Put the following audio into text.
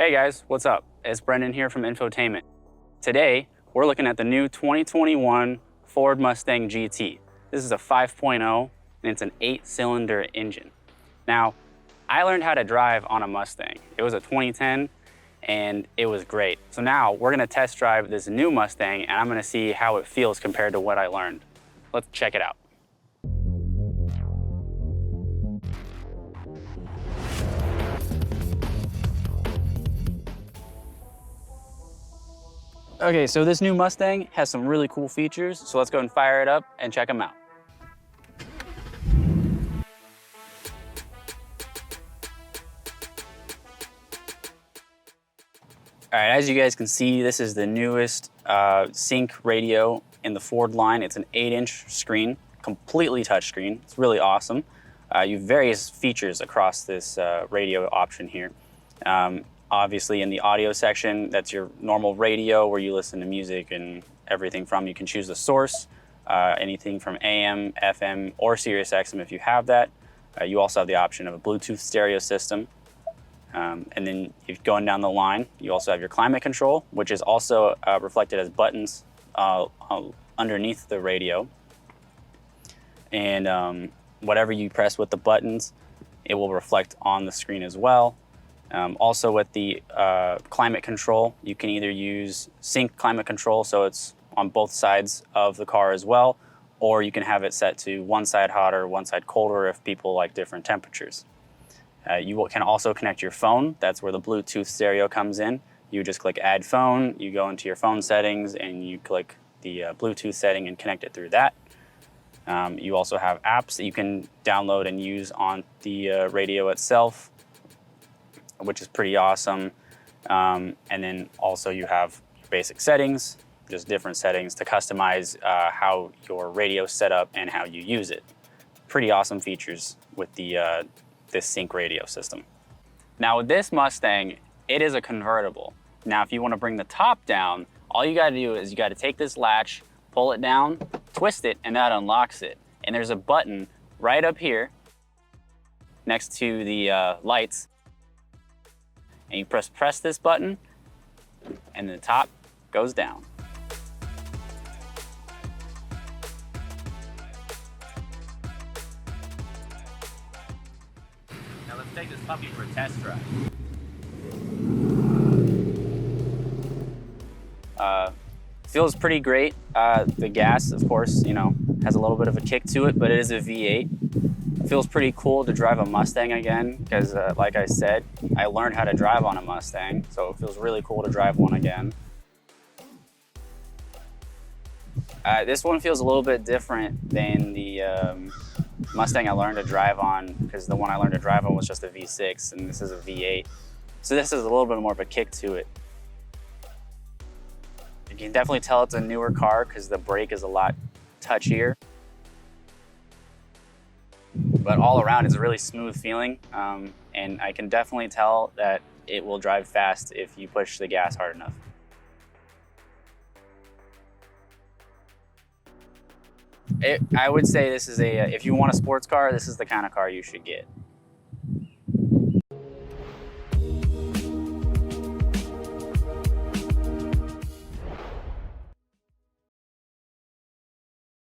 Hey guys, what's up? It's Brenden here from Infotainment. Today, we're looking at the new 2021 Ford Mustang GT. This is a 5.0 and it's an 8-cylinder engine. Now, I learned how to drive on a Mustang. It was a 2010 and it was great. So now we're gonna test drive this new Mustang and I'm gonna see how it feels compared to what I learned. Let's check it out. Okay, so this new Mustang has some really cool features, so let's go and fire it up and check them out. All right, as you guys can see, this is the newest sync radio in the Ford line. It's an 8-inch screen, completely touchscreen. It's really awesome. You have various features across this radio option here. Obviously in the audio section, that's your normal radio where you listen to music and everything from. You can choose the source, anything from AM, FM, or Sirius XM if you have that. You also have the option of a Bluetooth stereo system. And then if going down the line, you also have your climate control, which is also reflected as buttons underneath the radio. And whatever you press with the buttons, it will reflect on the screen as well. Also with the climate control, you can either use sync climate control, so it's on both sides of the car as well, or you can have it set to one side hotter, one side colder if people like different temperatures. You can also connect your phone. That's where the Bluetooth stereo comes in. You just click add phone, you go into your phone settings and you click the Bluetooth setting and connect it through that. You also have apps that you can download and use on the radio itself, which is pretty awesome. And then also you have your basic settings, just different settings to customize how your radio is set up and how you use it. Pretty awesome features with the this sync radio system. Now with this Mustang, it is a convertible. Now if you want to bring the top down, all you got to do is you got to take this latch, pull it down, twist it, and that unlocks it. And there's a button right up here next to the lights. And you press this button and the top goes down. Now let's take this puppy for a test drive. Feels pretty great. The gas, of course, has a little bit of a kick to it, but it is a V8. It feels pretty cool to drive a Mustang again because, like I said, I learned how to drive on a Mustang, so it feels really cool to drive one again. This one feels a little bit different than the Mustang I learned to drive on, because the one I learned to drive on was just a V6 and this is a V8. So this is a little bit more of a kick to it. You can definitely tell it's a newer car because the brake is a lot touchier. But all around, it's a really smooth feeling, and I can definitely tell that it will drive fast if you push the gas hard enough. I would say this is if you want a sports car, this is the kind of car you should get.